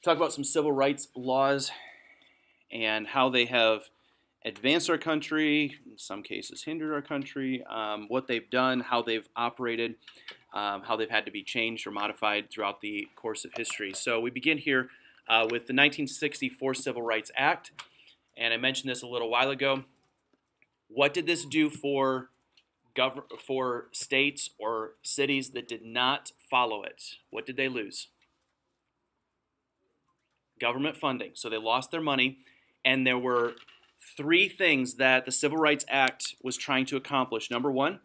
talk about some civil rights laws and how they have advanced our country, in some cases hindered our country, what they've done, how they've operated, how they've had to be changed or modified throughout the course of history. So we begin here with the 1964 Civil Rights Act, and I mentioned this a little while ago. What did this do for states or cities that did not follow it? What did they lose? Government funding. So they lost their money, and there were three things that the Civil Rights Act was trying to accomplish. Number one,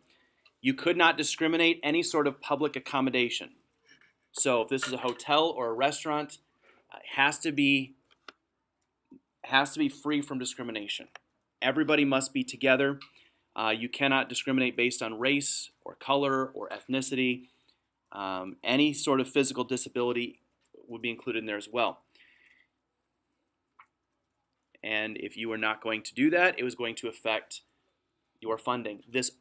you could not discriminate any sort of public accommodation. So if this is a hotel or a restaurant, it has to be free from discrimination. Everybody must be together. You cannot discriminate based on race or color or ethnicity. Any sort of physical disability would be included in there as well. And if you were not going to do that, it was going to affect your funding. This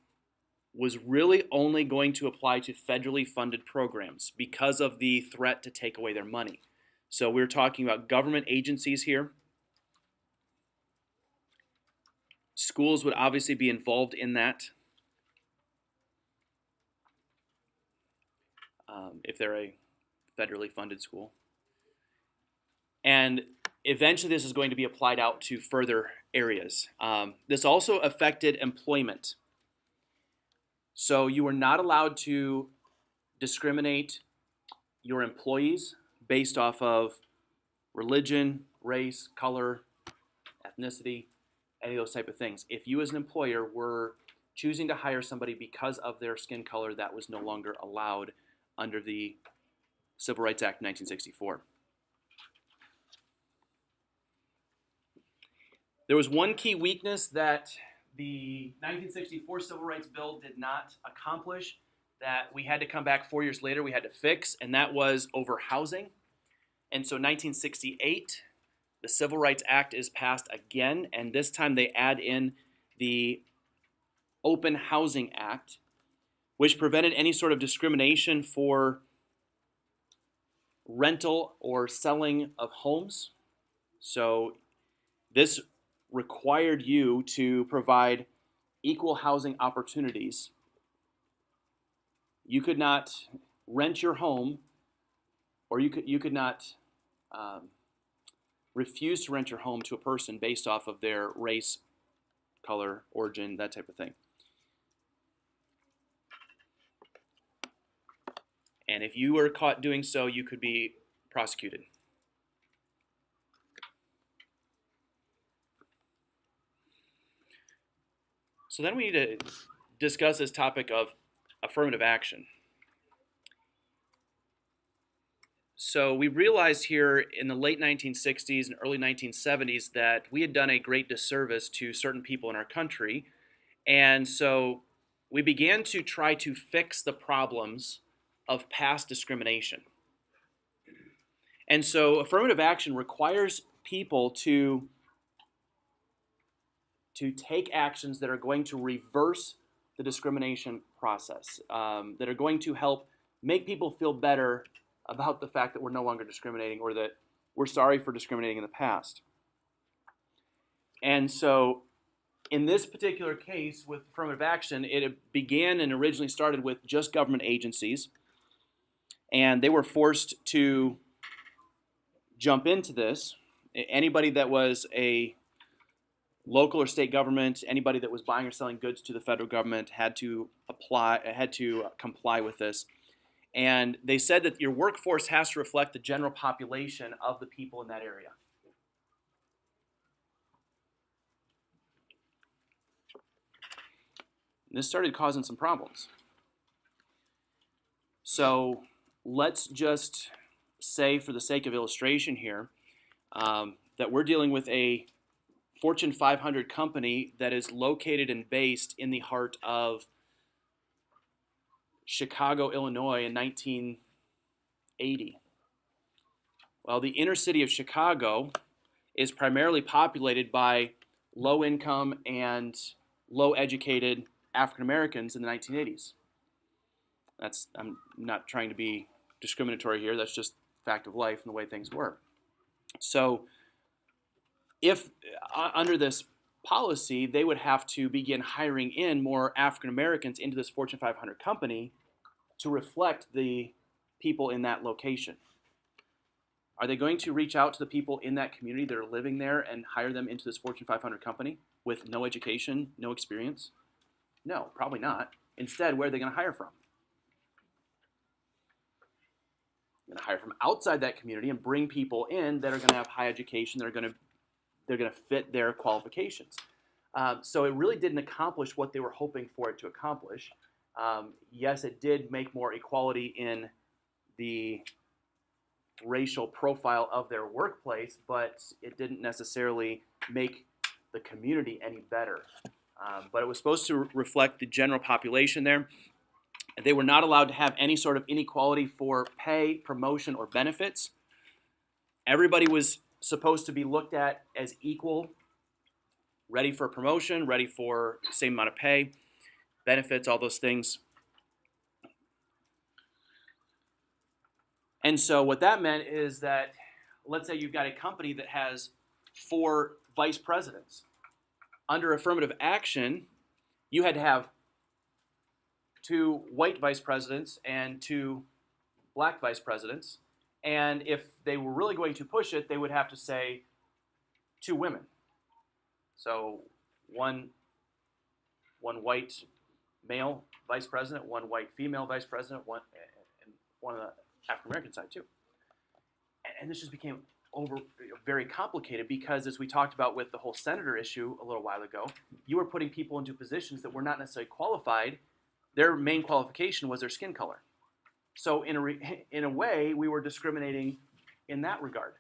was really only going to apply to federally funded programs because of the threat to take away their money. So we're talking about government agencies here. Schools would obviously be involved in that if they're a federally funded school. And eventually this is going to be applied out to further areas. This also affected employment. So you were not allowed to discriminate your employees based off of religion, race, color, ethnicity, any of those type of things. If you as an employer were choosing to hire somebody because of their skin color, that was no longer allowed under the Civil Rights Act of 1964. There was one key weakness that the 1964 Civil Rights Bill did not accomplish that we had to come back 4 years later, we had to fix, and that was over housing. And so 1968, the Civil Rights Act is passed again, and this time they add in the Open Housing Act, which prevented any sort of discrimination for rental or selling of homes. So this required you to provide equal housing opportunities. You could not rent your home, or you could not refuse to rent your home to a person based off of their race, color, origin, that type of thing. And if you were caught doing so, you could be prosecuted. So then we need to discuss this topic of affirmative action. So we realized here in the late 1960s and early 1970s that we had done a great disservice to certain people in our country. And so we began to try to fix the problems of past discrimination. And so affirmative action requires people to take actions that are going to reverse the discrimination process, that are going to help make people feel better about the fact that we're no longer discriminating or that we're sorry for discriminating in the past. And so in this particular case with affirmative action, it began and originally started with just government agencies, and they were forced to jump into this. Anybody that was a local or state government, anybody that was buying or selling goods to the federal government had to comply with this. And they said that your workforce has to reflect the general population of the people in that area. And this started causing some problems. So let's just say, for the sake of illustration here, that we're dealing with a Fortune 500 company that is located and based in the heart of Chicago, Illinois in 1980. Well, the inner city of Chicago is primarily populated by low-income and low-educated African Americans in the 1980s. I'm not trying to be discriminatory here, that's just fact of life and the way things were. So if under this policy, they would have to begin hiring in more African Americans into this Fortune 500 company to reflect the people in that location. Are they going to reach out to the people in that community that are living there and hire them into this Fortune 500 company with no education, no experience? No, probably not. Instead, where are they going to hire from? They're going to hire from outside that community and bring people in that are going to have high education. They're going to fit their qualifications. So it really didn't accomplish what they were hoping for it to accomplish. Yes, it did make more equality in the racial profile of their workplace, but it didn't necessarily make the community any better. But it was supposed to reflect the general population there. They were not allowed to have any sort of inequality for pay, promotion, or benefits. Everybody was supposed to be looked at as equal, ready for promotion, ready for the same amount of pay, benefits, all those things. And so what that meant is that, let's say you've got a company that has 4 vice presidents. Under affirmative action, you had to have 2 white vice presidents and 2 black vice presidents. And if they were really going to push it, they would have to say 2 women. So one white male vice president, 1 white female vice president, and one on the African American side too. And this just became very complicated because, as we talked about with the whole senator issue a little while ago, you were putting people into positions that were not necessarily qualified. Their main qualification was their skin color. So in a way, we were discriminating in that regard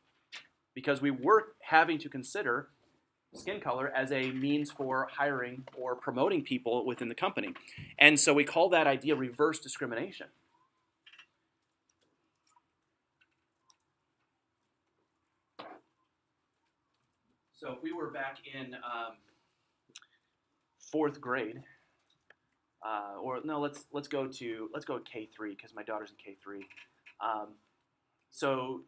because we were having to consider skin color as a means for hiring or promoting people within the company. And so we call that idea reverse discrimination. So if we were back in 4th grade, or no, let's go K3 because my daughter's in K3. So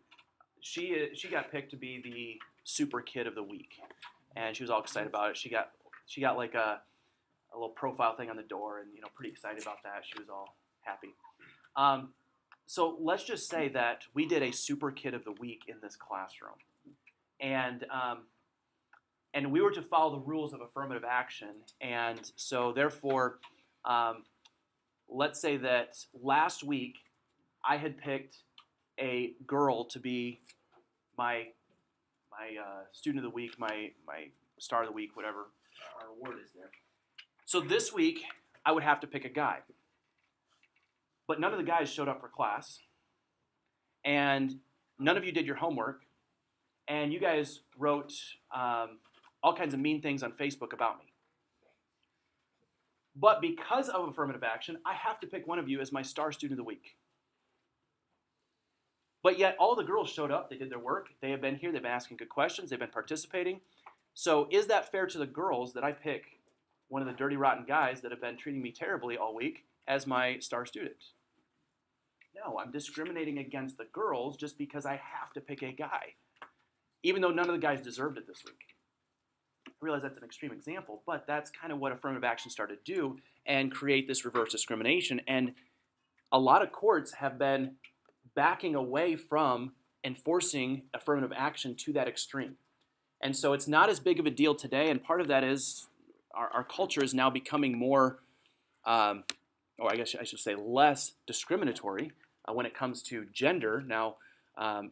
she got picked to be the super kid of the week, and she was all excited about it. She got like a little profile thing on the door, and pretty excited about that. She was all happy. So let's just say that we did a super kid of the week in this classroom, and we were to follow the rules of affirmative action, and so therefore. Let's say that last week I had picked a girl to be my student of the week, my star of the week, whatever our award is there. So this week I would have to pick a guy. But none of the guys showed up for class, and none of you did your homework, and you guys wrote all kinds of mean things on Facebook about me. But because of affirmative action, I have to pick one of you as my star student of the week. But yet all the girls showed up, they did their work, they have been here, they've been asking good questions, they've been participating. So is that fair to the girls that I pick one of the dirty, rotten guys that have been treating me terribly all week as my star student? No, I'm discriminating against the girls just because I have to pick a guy, even though none of the guys deserved it this week. I realize that's an extreme example, but that's kind of what affirmative action started to do and create this reverse discrimination. And a lot of courts have been backing away from enforcing affirmative action to that extreme. And so it's not as big of a deal today, and part of that is our culture is now becoming more, or I guess I should say less discriminatory when it comes to gender. Now,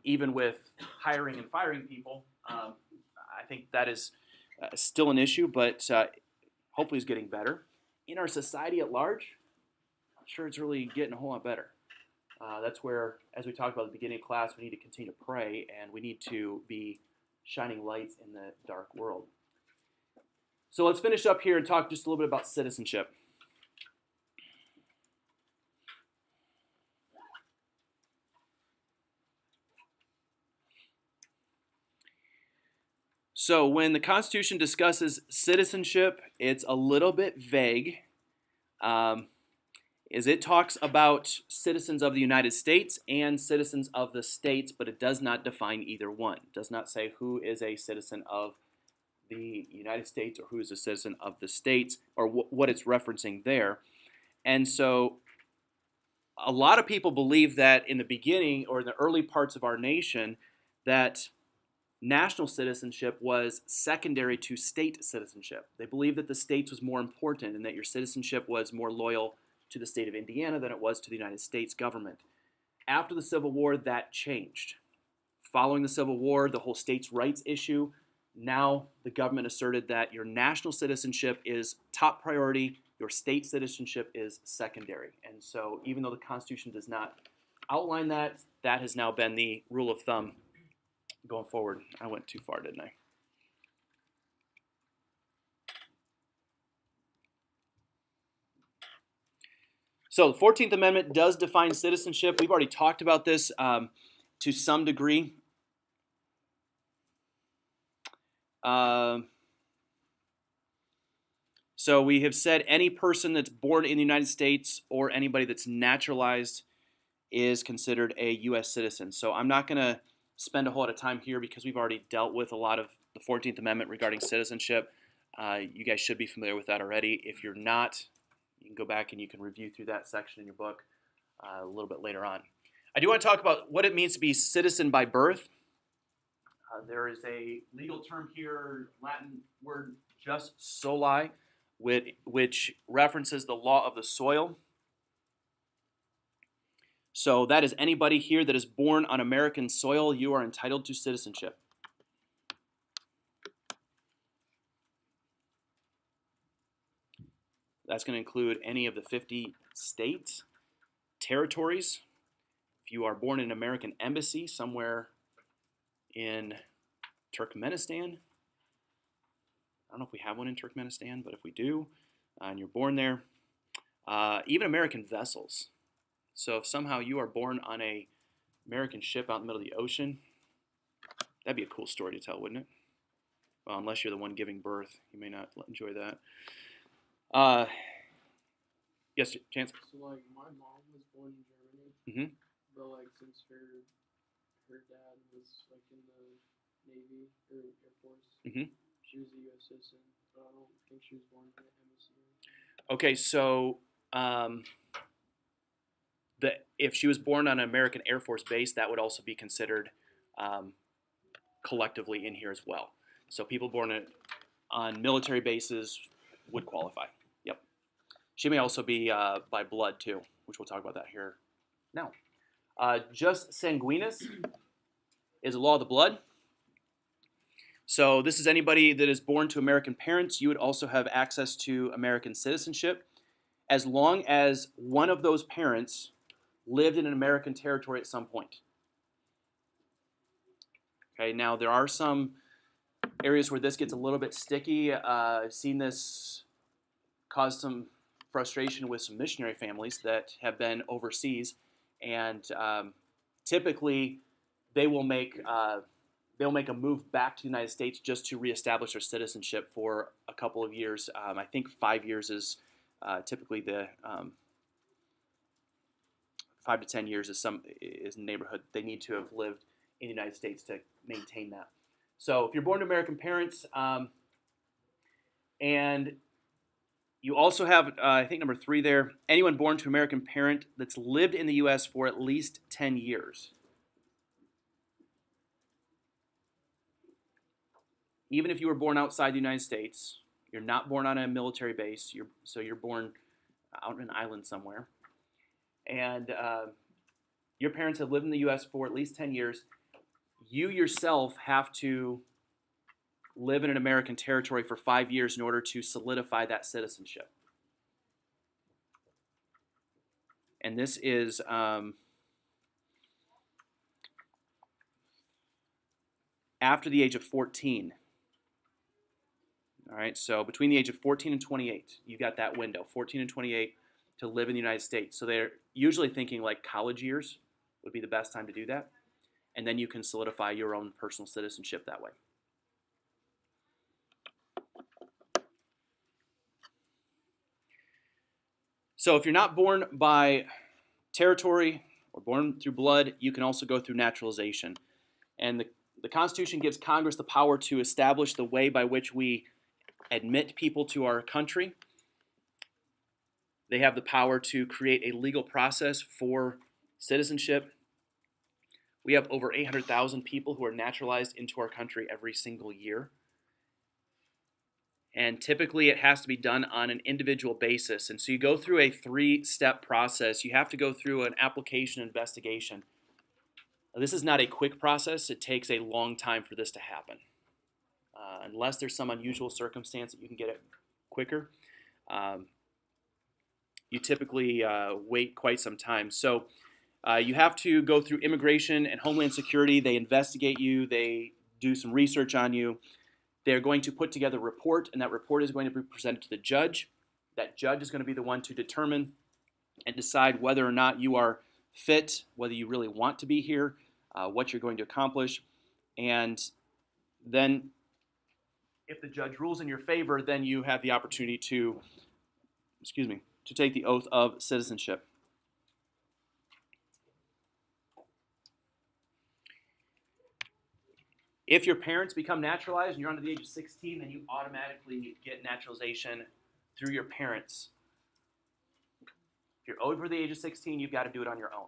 even with hiring and firing people, I think that is still an issue, but hopefully it's getting better. In our society at large, I'm sure it's really getting a whole lot better. That's where, as we talked about at the beginning of class, we need to continue to pray, and we need to be shining lights in the dark world. So let's finish up here and talk just a little bit about citizenship. So when the Constitution discusses citizenship, it's a little bit vague. is it talks about citizens of the United States and citizens of the states, but it does not define either one. It does not say who is a citizen of the United States or who is a citizen of the states, or what it's referencing there. And so a lot of people believe that in the beginning or in the early parts of our nation that national citizenship was secondary to state citizenship. They believed that the states was more important and that your citizenship was more loyal to the state of Indiana than it was to the United States government. After the Civil War, that changed. Following the Civil War, the whole states' rights issue, now the government asserted that your national citizenship is top priority, your state citizenship is secondary. And so even though the Constitution does not outline that, that has now been the rule of thumb going forward. I went too far, didn't I? So the 14th Amendment does define citizenship. We've already talked about this to some degree. So we have said any person that's born in the United States or anybody that's naturalized is considered a U.S. citizen. So I'm not going to spend a whole lot of time here because we've already dealt with a lot of the 14th Amendment regarding citizenship. You guys should be familiar with that already. If you're not, you can go back and you can review through that section in your book a little bit later on. I do want to talk about what it means to be citizen by birth. There is a legal term here, Latin word jus soli, which references the law of the soil. So that is anybody here that is born on American soil, you are entitled to citizenship. That's going to include any of the 50 states, territories. If you are born in an American embassy somewhere in Turkmenistan, I don't know if we have one in Turkmenistan, but if we do, and you're born there, even American vessels. So if somehow you are born on an American ship out in the middle of the ocean, that'd be a cool story to tell, wouldn't it? Well, unless you're the one giving birth, you may not enjoy that. Yes, Chance? So, like, my mom was born in Germany, but, like, since her dad was, like, in the Navy or Air Force, she was a U.S. citizen, but I don't think she was born in an embassy. Okay, so if she was born on an American Air Force base, that would also be considered collectively in here as well. So people born on military bases would qualify. Yep. She may also be by blood too, which we'll talk about that here now. Jus sanguinis is a law of the blood. So this is anybody that is born to American parents. You would also have access to American citizenship as long as one of those parents lived in an American territory at some point. Okay, now there are some areas where this gets a little bit sticky. I've seen this cause some frustration with some missionary families that have been overseas, and typically they will make they'll make a move back to the United States just to reestablish their citizenship for a couple of years. I think 5 years is typically the 5 to 10 years is the neighborhood they need to have lived in the United States to maintain that. So if you're born to American parents, and you also have, I think number 3 there, anyone born to an American parent that's lived in the U.S. for at least 10 years. Even if you were born outside the United States, you're not born on a military base, so you're born out on an island somewhere, and your parents have lived in the U.S. for at least 10 years, you yourself have to live in an American territory for 5 years in order to solidify that citizenship. And this is after the age of 14. All right, so between the age of 14 and 28, you got that window, 14 and 28, to live in the United States. So they're usually thinking like college years would be the best time to do that. And then you can solidify your own personal citizenship that way. So if you're not born by territory or born through blood, you can also go through naturalization. And the Constitution gives Congress the power to establish the way by which we admit people to our country. They have the power to create a legal process for citizenship. We have over 800,000 people who are naturalized into our country every single year. And typically it has to be done on an individual basis. And so you go through a 3-step process. You have to go through an application investigation. Now, this is not a quick process. It takes a long time for this to happen. Unless there's some unusual circumstance that you can get it quicker, you typically wait quite some time. So you have to go through immigration and Homeland Security. They investigate you. They do some research on you. They're going to put together a report, and that report is going to be presented to the judge. That judge is going to be the one to determine and decide whether or not you are fit, whether you really want to be here, what you're going to accomplish. And then if the judge rules in your favor, then you have the opportunity to, to take the oath of citizenship. If your parents become naturalized and you're under the age of 16, then you automatically get naturalization through your parents. If you're over the age of 16, you've got to do it on your own.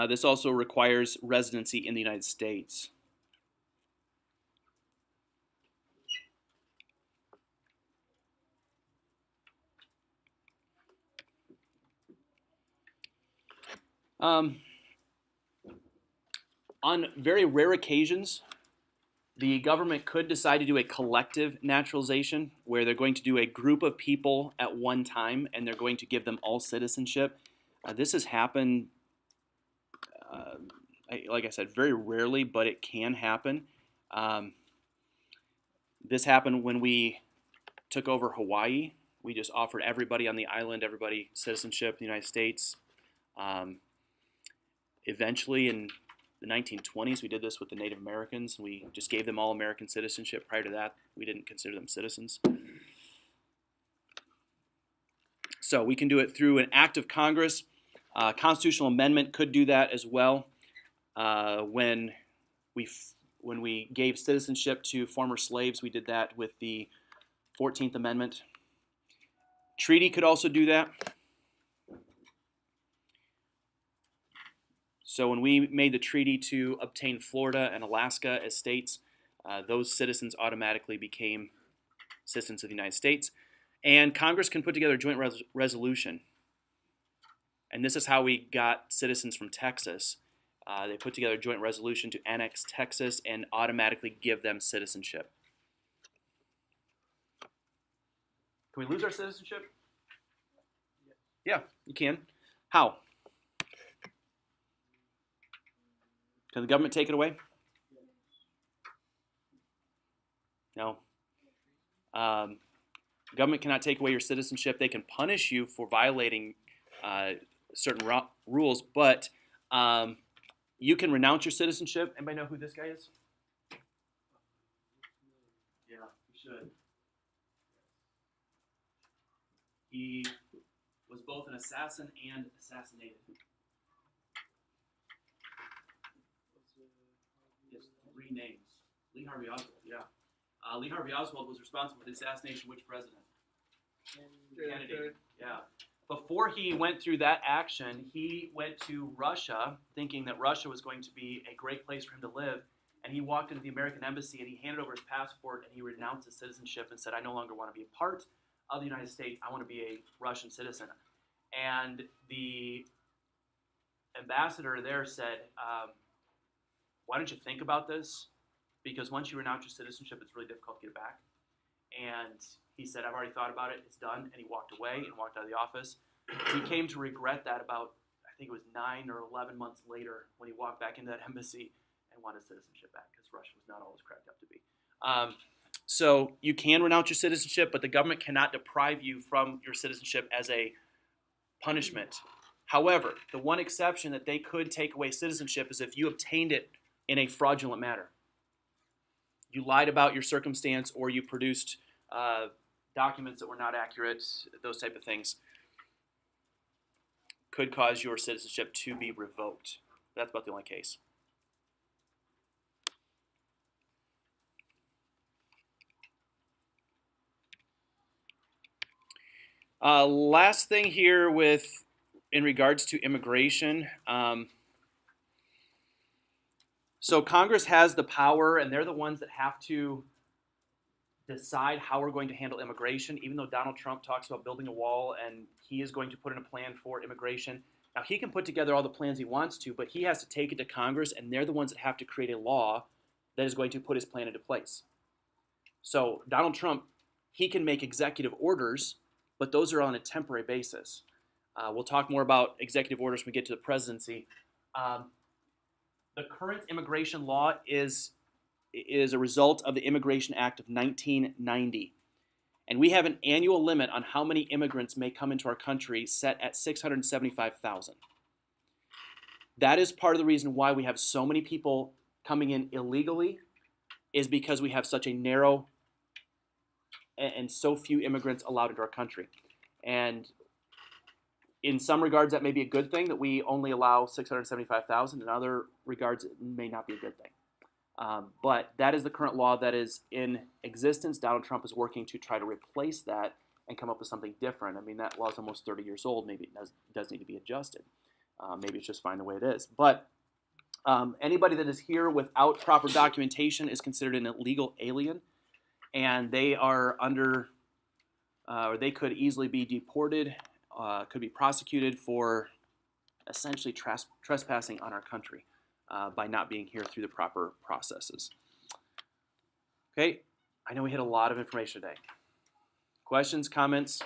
This also requires residency in the United States. On very rare occasions, the government could decide to do a collective naturalization where they're going to do a group of people at one time and they're going to give them all citizenship. This has happened, like I said, very rarely, but it can happen. This happened when we took over Hawaii. We just offered everybody on the island, everybody citizenship in the United States. Eventually, in the 1920s, we did this with the Native Americans. We just gave them all American citizenship. Prior to that, we didn't consider them citizens. So we can do it through an act of Congress. Constitutional amendment could do that as well. When we gave citizenship to former slaves, we did that with the 14th Amendment. Treaty could also do that. So when we made the treaty to obtain Florida and Alaska as states, those citizens automatically became citizens of the United States. And Congress can put together a joint resolution. And this is how we got citizens from Texas. They put together a joint resolution to annex Texas and automatically give them citizenship. Can we lose our citizenship? Yeah, you can. How? Can the government take it away? No. Government cannot take away your citizenship. They can punish you for violating certain rules, but you can renounce your citizenship. Anybody know who this guy is? Yeah, you should. He was both an assassin and assassinated. He has 3 names. Lee Harvey Oswald, yeah. Lee Harvey Oswald was responsible for the assassination of which president? Kennedy. Yeah. Before he went through that action, he went to Russia thinking that Russia was going to be a great place for him to live. And he walked into the American embassy and he handed over his passport and he renounced his citizenship and said, I no longer want to be a part of the United States. I want to be a Russian citizen. And the ambassador there said, why don't you think about this? Because once you renounce your citizenship, it's really difficult to get it back. And he said, I've already thought about it. It's done. And he walked away and walked out of the office. He came to regret that about, I think it was 9 or 11 months later when he walked back into that embassy and wanted citizenship back because Russia was not all it's cracked up to be. So you can renounce your citizenship, but the government cannot deprive you from your citizenship as a punishment. However, the one exception that they could take away citizenship is if you obtained it in a fraudulent manner. You lied about your circumstance, or you produced documents that were not accurate, those type of things could cause your citizenship to be revoked. That's about the only case. Last thing here in regards to immigration. So Congress has the power, and they're the ones that have to decide how we're going to handle immigration, even though Donald Trump talks about building a wall and he is going to put in a plan for immigration. Now, he can put together all the plans he wants to, but he has to take it to Congress, and they're the ones that have to create a law that is going to put his plan into place. So Donald Trump, he can make executive orders, but those are on a temporary basis. We'll talk more about executive orders when we get to the presidency. The current immigration law is a result of the Immigration Act of 1990. And we have an annual limit on how many immigrants may come into our country set at 675,000. That is part of the reason why we have so many people coming in illegally, is because we have such a narrow and so few immigrants allowed into our country. And in some regards, that may be a good thing that we only allow 675,000. In other regards, it may not be a good thing. But that is the current law that is in existence. Donald Trump is working to try to replace that and come up with something different. I mean, that law is almost 30 years old. Maybe it does need to be adjusted. Maybe it's just fine the way it is. But anybody that is here without proper documentation is considered an illegal alien, and they are under, or they could easily be deported, could be prosecuted for essentially trespassing on our country. By not being here through the proper processes. Okay, I know we had a lot of information today. Questions, comments?